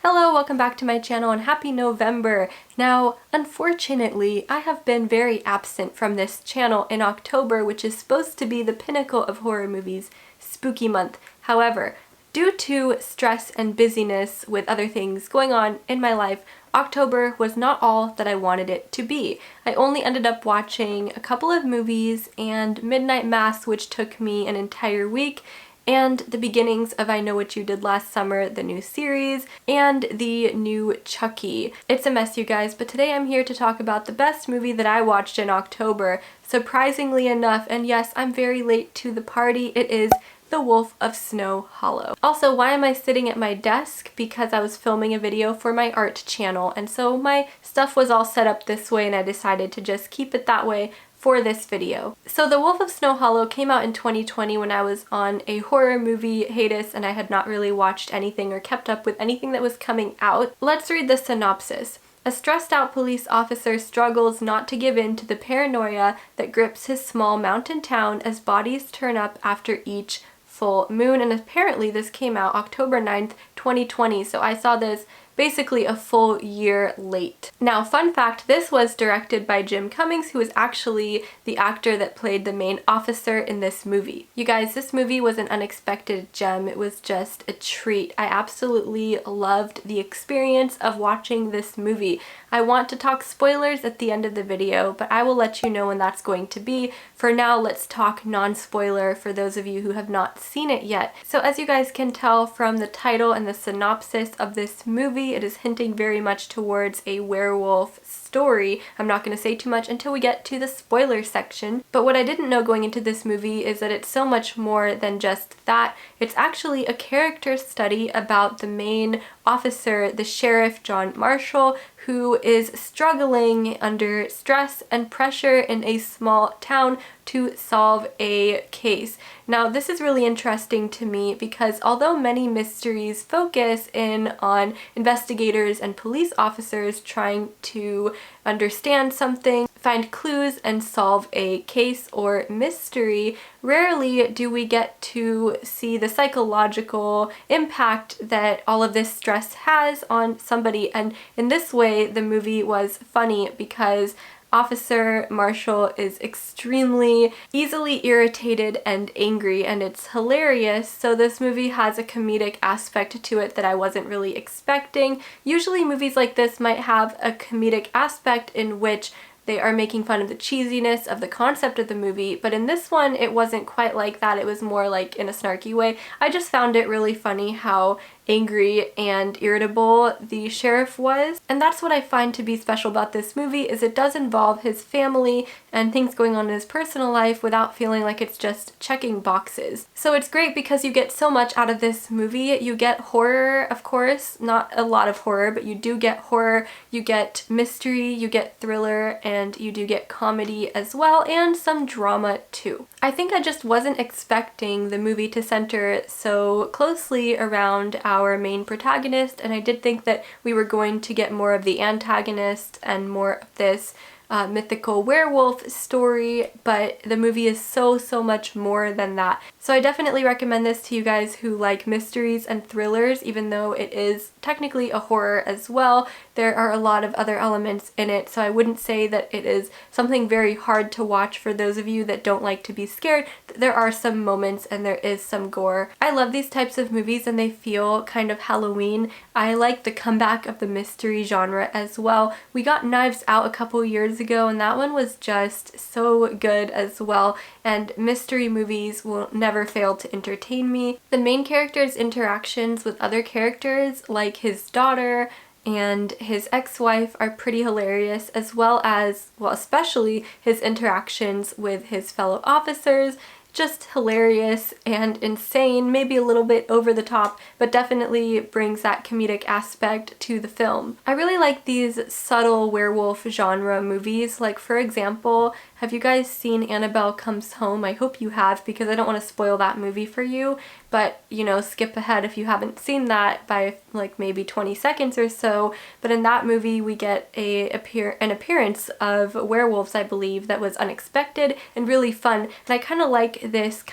Hello, welcome back to my channel and happy November. Now, unfortunately, I have been very absent from this channel in October, which is supposed to be the pinnacle of horror movies, spooky month. However, due to stress and busyness with other things going on in my life, October was not all that I wanted it to be. I only ended up watching a couple of movies and Midnight Mass, which took me an entire week, and the beginnings of I Know What You Did Last Summer, the new series, and the new Chucky. It's a mess, you guys, but today I'm here to talk about the best movie that I watched in October. Surprisingly enough, and yes, I'm very late to the party, it is The Wolf of Snow Hollow. Also, why am I sitting at my desk? Because I was filming a video for my art channel, and so my stuff was all set up this way and I decided to just keep it that way for this video. So The Wolf of Snow Hollow came out in 2020 when I was on a horror movie hiatus and I had not really watched anything or kept up with anything that was coming out. Let's read the synopsis. A stressed out police officer struggles not to give in to the paranoia that grips his small mountain town as bodies turn up after each full moon, and apparently this came out October 9th, 2020, so I saw this basically a full year late. Now, fun fact, this was directed by Jim Cummings, who is actually the actor that played the main officer in this movie. You guys, this movie was an unexpected gem. It was just a treat. I absolutely loved the experience of watching this movie. I want to talk spoilers at the end of the video, but I will let you know when that's going to be. For now, let's talk non-spoiler for those of you who have not seen it yet. So as you guys can tell from the title and the synopsis of this movie, it is hinting very much towards a werewolf story. I'm not going to say too much until we get to the spoiler section, but what I didn't know going into this movie is that it's so much more than just that. It's actually a character study about the main officer, the sheriff, John Marshall, who is struggling under stress and pressure in a small town to solve a case. Now, this is really interesting to me because although many mysteries focus in on investigators and police officers trying to understand something, find clues, and solve a case or mystery, rarely do we get to see the psychological impact that all of this stress has on somebody. And in this way, the movie was funny because Officer Marshall is extremely easily irritated and angry, and it's hilarious. So this movie has a comedic aspect to it that I wasn't really expecting. Usually movies like this might have a comedic aspect in which they are making fun of the cheesiness of the concept of the movie, but in this one it wasn't quite like that. It was more like in a snarky way. I just found it really funny how angry and irritable the sheriff was, and that's what I find to be special about this movie, is it does involve his family and things going on in his personal life without feeling like it's just checking boxes. So it's great because you get so much out of this movie. You get horror, of course, not a lot of horror, but you do get horror, you get mystery, you get thriller, and you do get comedy as well, and some drama too. I think I just wasn't expecting the movie to center so closely around our main protagonist, and I did think that we were going to get more of the antagonist and more of this mythical werewolf story, but the movie is so much more than that. So I definitely recommend this to you guys who like mysteries and thrillers, even though it is technically a horror as well. There are a lot of other elements in it, so I wouldn't say that it is something very hard to watch for those of you that don't like to be scared. There are some moments and there is some gore. I love these types of movies and they feel kind of Halloween. I like the comeback of the mystery genre as well. We got Knives Out a couple years ago and that one was just so good as well, and mystery movies will never fail to entertain me. The main character's interactions with other characters like his daughter and his ex-wife are pretty hilarious, as well as, well, especially his interactions with his fellow officers. Just hilarious and insane, maybe a little bit over the top, but definitely brings that comedic aspect to the film. I really like these subtle werewolf genre movies. Like, for example, have you guys seen Annabelle Comes Home? I hope you have, because I don't want to spoil that movie for you, but you know, skip ahead if you haven't seen that by like maybe 20 seconds or so. But in that movie we get an appearance of werewolves, I believe, that was unexpected and really fun, and I kind of like this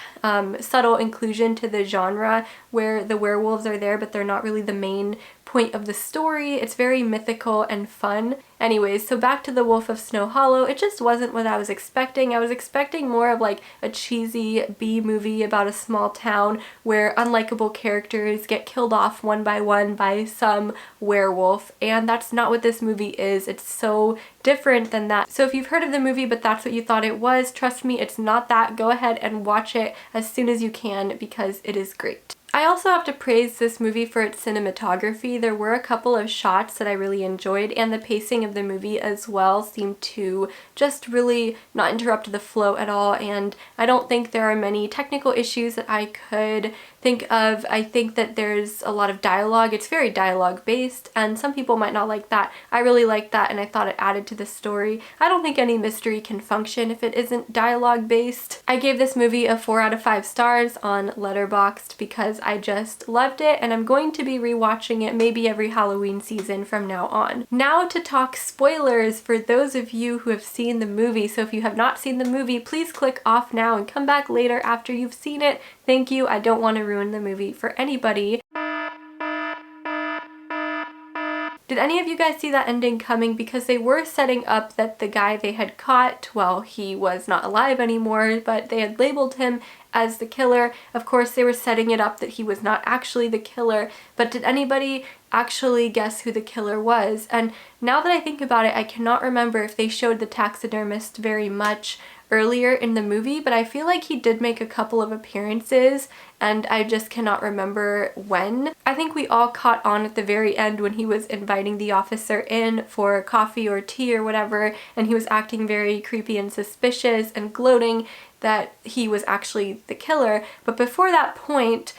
subtle inclusion to the genre where the werewolves are there but they're not really the main point of the story. It's very mythical and fun. Anyways, so back to The Wolf of Snow Hollow. It just wasn't what I was expecting. I was expecting more of like a cheesy B movie about a small town where unlikable characters get killed off one by some werewolf, and that's not what this movie is. It's so different than that. So if you've heard of the movie but that's what you thought it was, trust me, it's not that. Go ahead and watch it as soon as you can because it is great. I also have to praise this movie for its cinematography. There were a couple of shots that I really enjoyed, and the pacing of the movie as well seemed to just really not interrupt the flow at all, and I don't think there are many technical issues that I could think of. I think that there's a lot of dialogue. It's very dialogue based, and some people might not like that. I really like that, and I thought it added to the story. I don't think any mystery can function if it isn't dialogue based. I gave this movie a 4 out of 5 stars on Letterboxd because I just loved it, and I'm going to be rewatching it maybe every Halloween season from now on. Now to talk spoilers for those of you who have seen the movie. So if you have not seen the movie, please click off now and come back later after you've seen it. Thank you. I don't want to ruin the movie for anybody. Did any of you guys see that ending coming? Because they were setting up that the guy they had caught, well, he was not alive anymore, but they had labeled him as the killer. Of course, they were setting it up that he was not actually the killer, but did anybody actually guess who the killer was? And now that I think about it, I cannot remember if they showed the taxidermist very much earlier in the movie, but I feel like he did make a couple of appearances and I just cannot remember when. I think we all caught on at the very end when he was inviting the officer in for coffee or tea or whatever, and he was acting very creepy and suspicious and gloating that he was actually the killer. But before that point,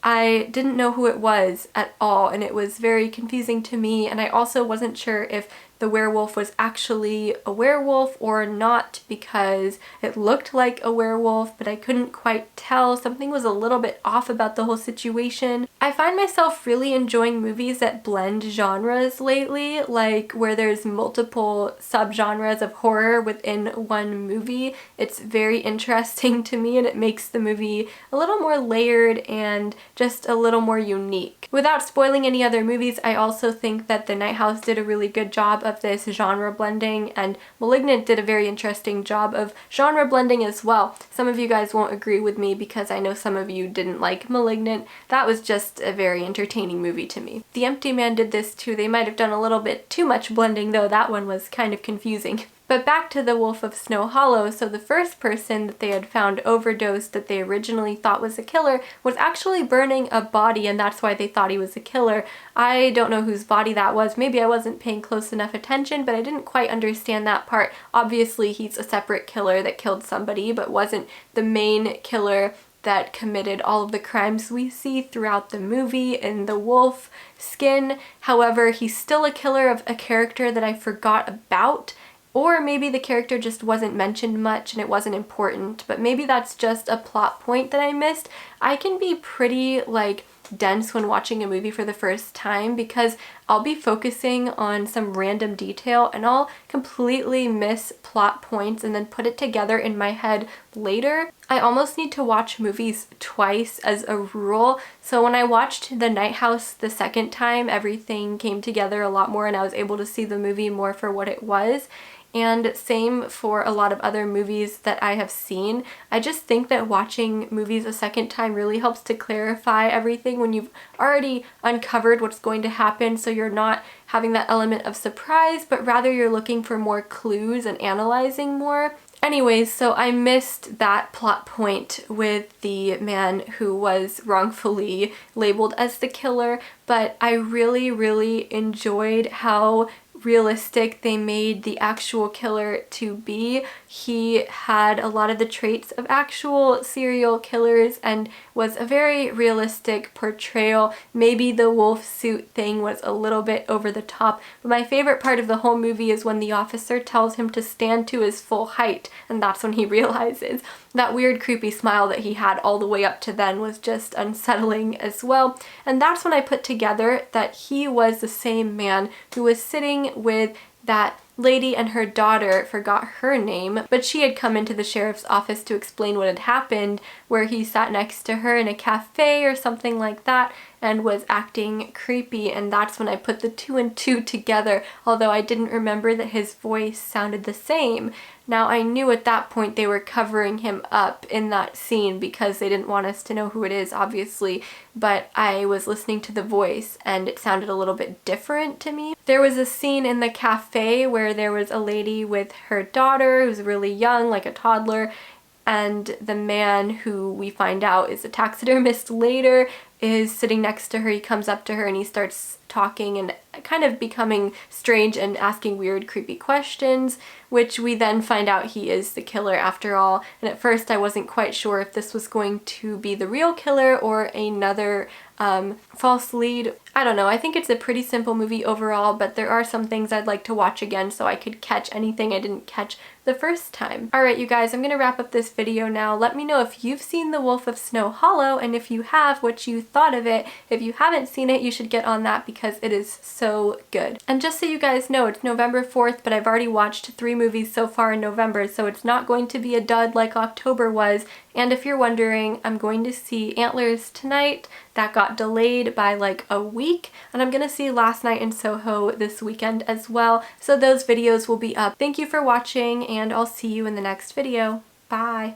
I didn't know who it was at all, and it was very confusing to me, and I also wasn't sure if the werewolf was actually a werewolf or not because it looked like a werewolf, but I couldn't quite tell. Something was a little bit off about the whole situation. I find myself really enjoying movies that blend genres lately, like where there's multiple subgenres of horror within one movie. It's very interesting to me, and it makes the movie a little more layered and just a little more unique. Without spoiling any other movies, I also think that The Night House did a really good job of this genre blending, and Malignant did a very interesting job of genre blending as well. Some of you guys won't agree with me because I know some of you didn't like Malignant. That was just a very entertaining movie to me. The Empty Man did this too. They might have done a little bit too much blending though. That one was kind of confusing. But back to The Wolf of Snow Hollow. So the first person that they had found overdosed that they originally thought was a killer was actually burning a body, and that's why they thought he was a killer. I don't know whose body that was. Maybe I wasn't paying close enough attention, but I didn't quite understand that part. Obviously he's a separate killer that killed somebody, but wasn't the main killer that committed all of the crimes we see throughout the movie in the wolf skin. However, he's still a killer of a character that I forgot about. Or maybe the character just wasn't mentioned much and it wasn't important, but maybe that's just a plot point that I missed. I can be pretty dense when watching a movie for the first time because I'll be focusing on some random detail and I'll completely miss plot points and then put it together in my head later. I almost need to watch movies twice as a rule. So when I watched The Night House the second time, everything came together a lot more and I was able to see the movie more for what it was. And same for a lot of other movies that I have seen. I just think that watching movies a second time really helps to clarify everything when you've already uncovered what's going to happen, so you're not having that element of surprise, but rather you're looking for more clues and analyzing more. Anyways, so I missed that plot point with the man who was wrongfully labeled as the killer, but I really, really enjoyed how realistic they made the actual killer to be. He had a lot of the traits of actual serial killers and was a very realistic portrayal. Maybe the wolf suit thing was a little bit over the top, but my favorite part of the whole movie is when the officer tells him to stand to his full height, and that's when he realizes that weird creepy smile that he had all the way up to then was just unsettling as well. And that's when I put together that he was the same man who was sitting with that lady and her daughter, forgot her name, but she had come into the sheriff's office to explain what had happened, where he sat next to her in a cafe or something like that, and was acting creepy, and that's when I put the two and two together, although I didn't remember that his voice sounded the same. Now, I knew at that point they were covering him up in that scene because they didn't want us to know who it is, obviously, but I was listening to the voice and it sounded a little bit different to me. There was a scene in the cafe where there was a lady with her daughter who's really young, like a toddler, and the man, who we find out is a taxidermist later, is sitting next to her. He comes up to her and he starts talking and kind of becoming strange and asking weird, creepy questions, which we then find out he is the killer after all. And at first I wasn't quite sure if this was going to be the real killer or another false lead. I don't know. I think it's a pretty simple movie overall, but there are some things I'd like to watch again so I could catch anything I didn't catch the first time. Alright, you guys, I'm gonna wrap up this video now. Let me know if you've seen The Wolf of Snow Hollow, and if you have, what you thought of it. If you haven't seen it, you should get on that because it is so good. And just so you guys know, it's November 4th, but I've already watched 3 movies so far in November, so it's not going to be a dud like October was. And if you're wondering, I'm going to see Antlers tonight. That got delayed by like a week, and I'm gonna see Last Night in Soho this weekend as well, so those videos will be up. Thank you for watching, and I'll see you in the next video. Bye!